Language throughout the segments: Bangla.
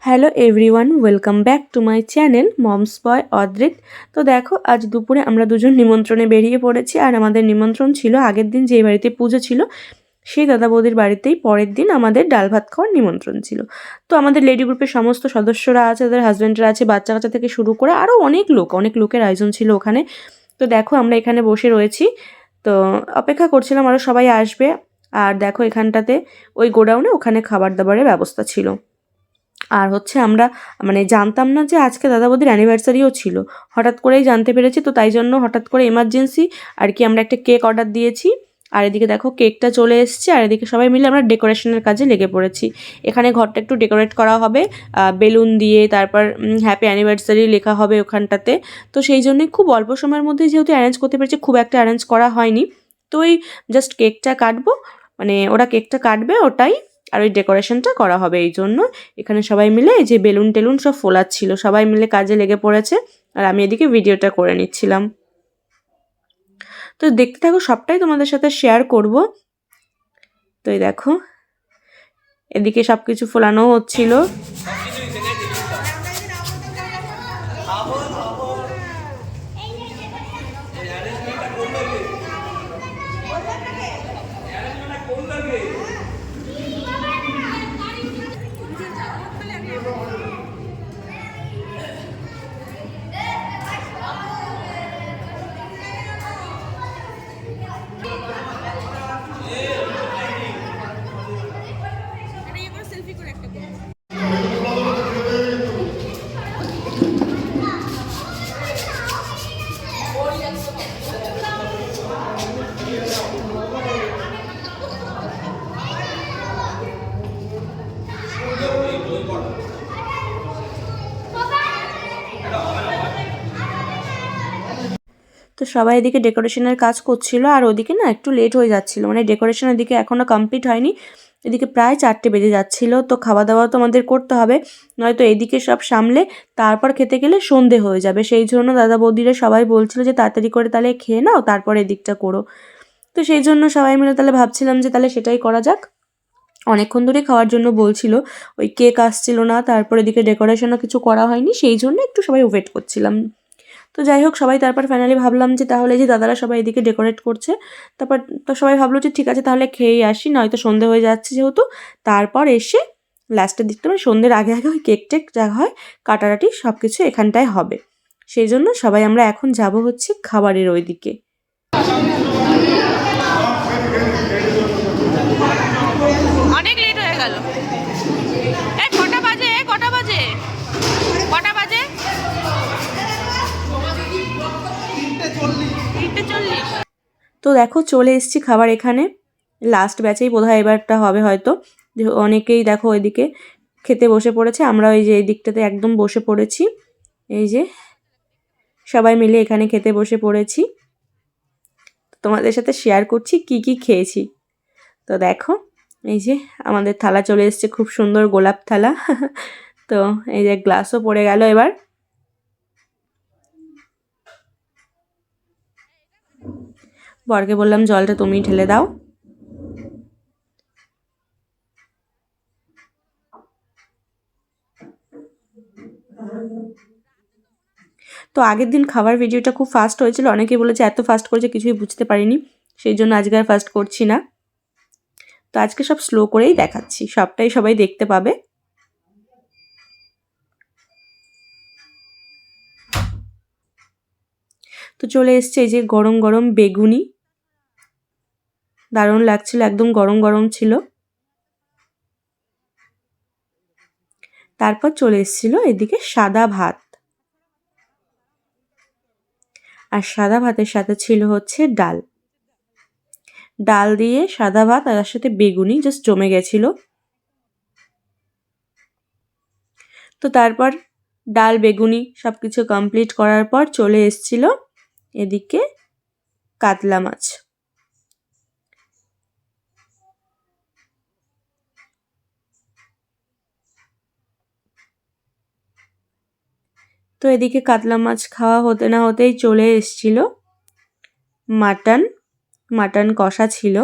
Hello everyone, welcome back to my channel mom's boy Adrit. তো দেখো, আজ দুপুরে আমরা দুজন নিমন্ত্রণে বেরিয়ে পড়েছি। আর আমাদের নিমন্ত্রণ ছিল আগের দিন যে বাড়িতে পুজো ছিল সেই দাদা বৌদির বাড়িতেই পরের দিন আমাদের ডাল ভাত খাওয়ার নিমন্ত্রণ ছিল। তো আমাদের লেডি গ্রুপের সমস্ত সদস্যরা আছে, তাদের হাজব্যান্ডরা আছে, বাচ্চা কাচ্চা থেকে শুরু করে আরও অনেক লোকের আয়োজন ছিল ওখানে। তো দেখো, আমরা এখানে বসে রয়েছি, তো অপেক্ষা করছিলাম আরও সবাই আসবে। আর দেখো, এখানটাতে ওই গোডাউনে ওখানে খাবার দাবারের ব্যবস্থা ছিল। আর হচ্ছে আমরা জানতাম না যে আজকে দাদা বৌদির অ্যানিভার্সারিও ছিল, হঠাৎ করেই জানতে পেরেছি। তো তাই জন্য হঠাৎ করে এমার্জেন্সি আর কি আমরা একটা কেক অর্ডার দিয়েছি। আর এদিকে দেখো কেকটা চলে এসছে, আর এদিকে সবাই মিলে আমরা ডেকোরেশনের কাজে লেগে পড়েছি। এখানে ঘরটা একটু ডেকোরেট করা হবে বেলুন দিয়ে, তারপর হ্যাপি অ্যানিভার্সারি লেখা হবে ওখানটাতে। তো সেই জন্যই খুব অল্প সময়ের মধ্যেই যেহেতু অ্যারেঞ্জ করতে পেরেছি, খুব একটা অ্যারেঞ্জ করা হয়নি। তো ওই জাস্ট কেকটা কাটবো, ওরা কেকটা কাটবে ওটাই, আর ওই ডেকোরেশনটা করা হবে। এই জন্য এখানে সবাই মিলে এই যে বেলুন টেলুন সব ফোলাচ্ছিল, সবাই মিলে কাজে লেগে পড়েছে। আর আমি এদিকে ভিডিওটা করে নিচ্ছিলাম। তো দেখতে থাকো, সবটাই তোমাদের সাথে শেয়ার করব। তো এই দেখো, এদিকে সব কিছু ফোলানো হচ্ছিল। তো সবাই এদিকে ডেকোরেশনের কাজ করছিল, আর ওদিকে না একটু লেট হয়ে যাচ্ছিল, ডেকোরেশনের দিকে এখনও কমপ্লিট হয়নি। এদিকে প্রায় 4টে বেজে যাচ্ছিল। তো খাওয়া দাওয়া তো আমাদের করতে হবে, নয়তো এদিকে সব সামলে তারপর খেতে গেলে সন্ধে হয়ে যাবে। সেই জন্য দাদা বৌদিরা সবাই বলছিল যে তাড়াতাড়ি করে তাহলে খেয়ে নাও, তারপর এদিকটা করো। তো সেই জন্য সবাই মিলে তাহলে ভাবছিলাম যে তাহলে সেটাই করা যাক। অনেকক্ষণ ধরে খাওয়ার জন্য বলছিল, ওই কেক আসছিল না, তারপর এদিকে ডেকোরেশনও কিছু করা হয়নি, সেই জন্য একটু সবাই ওয়েট করছিলাম। তো যাই হোক, সবাই তারপর ফাইনালি ভাবলাম যে তাহলে যে দাদারা সবাই এদিকে ডেকোরেট করছে, তারপর তো সবাই ভাবলো যে ঠিক আছে তাহলে খেয়েই আসি, নয়তো সন্ধে হয়ে যাচ্ছে যেহেতু। তারপর এসে লাস্টের দিকটা সন্ধ্যের আগে আগে ওই কেক টেক যা হয় কাটাকাটি সব কিছু এখানটায় হবে। সেই জন্য সবাই আমরা এখন যাব হচ্ছে খাবারের ওই দিকে। অনেক লেট হয়ে গেল। কটা বাজে? কটা বাজে? কটা বাজে? 3:40। তো দেখো, চলে এসেছি খাবার এখানে। লাস্ট ব্যাচেই বোধহয় এবারটা হবে হয়তো। অনেকেই দেখো ওইদিকে খেতে বসে পড়েছে, আমরা ওই যে এই দিকটাতে একদম বসে পড়েছি। এই যে সবাই মিলে এখানে খেতে বসে পড়েছি, তোমাদের সাথে শেয়ার করছি কি কি খেয়েছি। তো দেখো, এই যে আমাদের থালা চলে এসছে, খুব সুন্দর গোলাপ থালা। তো এই যে গ্লাসও পড়ে গেল এবার। বরকে বললাম জলটা তুমি ঢেলে দাও। তো আগের দিন খাবার ভিডিওটা খুব ফাস্ট হয়েছিল, অনেকেই বলেছে এত ফাস্ট করেছে কিছুই বুঝতে পারিনি, সেই জন্য আজকে আর ফাস্ট করছি না। তো আজকে সব স্লো করেই দেখাচ্ছি, সবটাই সবাই দেখতে পাবে। তো চলে এসছে এই যে গরম গরম বেগুনি, দারুণ লাগছিল, একদম গরম গরম ছিল। তারপর চলে এসেছিল এদিকে সাদা ভাত, আর সাদা ভাতের সাথে ছিল হচ্ছে ডাল। ডাল দিয়ে সাদা ভাত আর তার সাথে বেগুনি জাস্ট জমে গেছিল। তো তারপর ডাল বেগুনি সব কিছু কমপ্লিট করার পর চলে এসেছিল এদিকে কাতলা মাছ। তো এদিকে কাতলা মাছ খাওয়া হতে না হতেই চলে এসেছিল মাটন, মাটন কষা ছিল।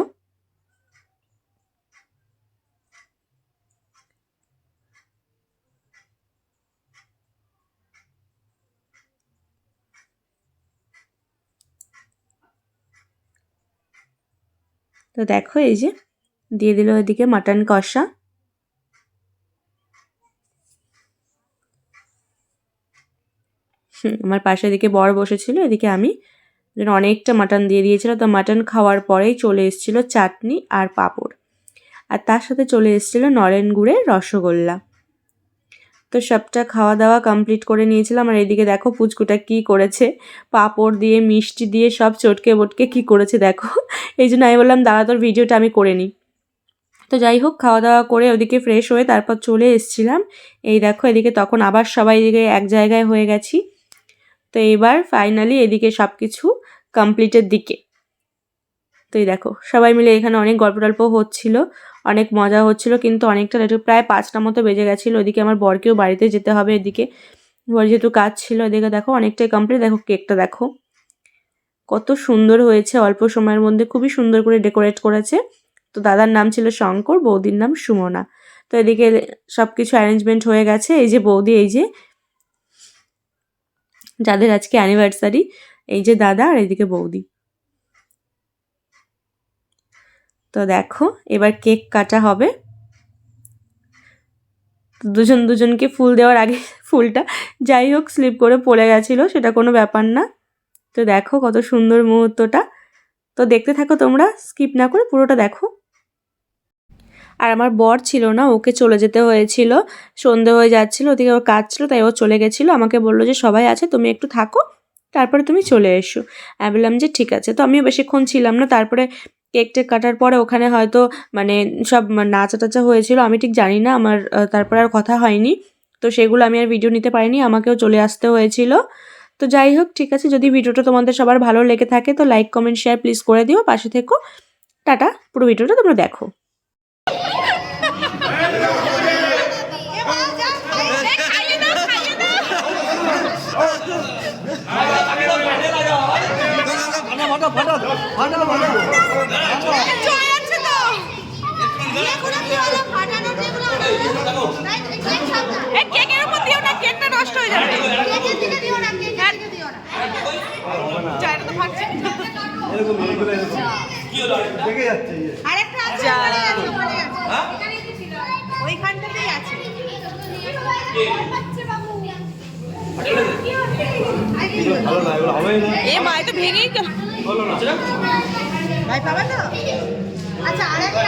তো দেখো এই যে দিয়ে দিল এদিকে মাটন কষা। আমার পাশে এদিকে বর বসেছিল, এদিকে আমি অনেকটা মাটন দিয়ে দিয়েছিল। তো মাটন খাওয়ার পরেই চলে এসেছিল চাটনি আর পাঁপড়, আর তার সাথে চলে এসেছিল নলেন গুড়ের রসগোল্লা। তো সবটা খাওয়া দাওয়া কমপ্লিট করে নিয়েছিলাম। আর এদিকে দেখো পুচকুটা কি করেছে, পাঁপড় দিয়ে মিষ্টি দিয়ে সব চটকে বটকে কি করেছে দেখো। এই জন্য আমি বললাম দাদা তোর ভিডিওটা আমি করে নিই। তো যাই হোক, খাওয়া দাওয়া করে ওদিকে ফ্রেশ হয়ে তারপর চলে এসেছিলাম। এই দেখো এদিকে তখন আবার সবাই এদিকে এক জায়গায় হয়ে গেছি। তো এবার ফাইনালি এদিকে সব কিছু কমপ্লিটের দিকে। তো এই দেখো সবাই মিলে এখানে অনেক গল্প টল্প হচ্ছিল, অনেক মজা হচ্ছিল, কিন্তু অনেকটা লেট, প্রায় 5টা মতো বেজে গেছিলো। ওদিকে আমার বরকেও বাড়িতে যেতে হবে, এদিকে বর যেহেতু কাজ ছিল। এদিকে দেখো অনেকটাই কমপ্লিট। দেখো কেকটা দেখো কত সুন্দর হয়েছে, অল্প সময়ের মধ্যে খুবই সুন্দর করে ডেকোরেট করেছে। তো দাদার নাম ছিল শঙ্কর, বৌদির নাম সুমনা। তো এদিকে সব কিছু অ্যারেঞ্জমেন্ট হয়ে গেছে। এই যে বৌদি, এই যে যাদের আজকে অ্যানিভার্সারি, এই যে দাদা আর এদিকে বৌদি। তো দেখো এবার কেক কাটা হবে। দুজন দুজনকে ফুল দেওয়ার আগে ফুলটা যাই হোক স্লিপ করে পড়ে গেছিলো, সেটা কোনো ব্যাপার না। তো দেখো কত সুন্দর মুহূর্তটা। তো দেখতে থাকো তোমরা, স্কিপ না করে পুরোটা দেখো। আর আমার বর ছিল না, ওকে চলে যেতে হয়েছিল, সন্ধে হয়ে যাচ্ছিলো, ওদিকে ওর কাজ ছিল, তাই ও চলে গেছিলো। আমাকে বললো যে সবাই আছে, তুমি একটু থাকো, তারপরে তুমি চলে এসো। আমি বললাম যে ঠিক আছে। তো আমিও বেশিক্ষণ ছিলাম না। তারপরে কেক টেক কাটার পরে ওখানে হয়তো মানে সব নাচা টাচা হয়েছিল, আমি ঠিক জানি না, আমার তারপরে আর কথা হয়নি। তো সেগুলো আমি আর ভিডিও নিতে পারিনি, আমাকেও চলে আসতে হয়েছিল। তো যাই হোক ঠিক আছে, যদি ভিডিওটা তোমাদের সবার ভালো লেগে থাকে তো লাইক কমেন্ট শেয়ার প্লিজ করে দিও, পাশে থেকো। টাটা, পুরো ভিডিওটা তোমরা দেখো। কেকের উপর দিও না, কেকটা নষ্ট হয়ে যাবে। ওইখানটাতেই আছে। এ মা, তো ভেঙেই গেল। ভাই পাবা তো? আচ্ছা আরেকটা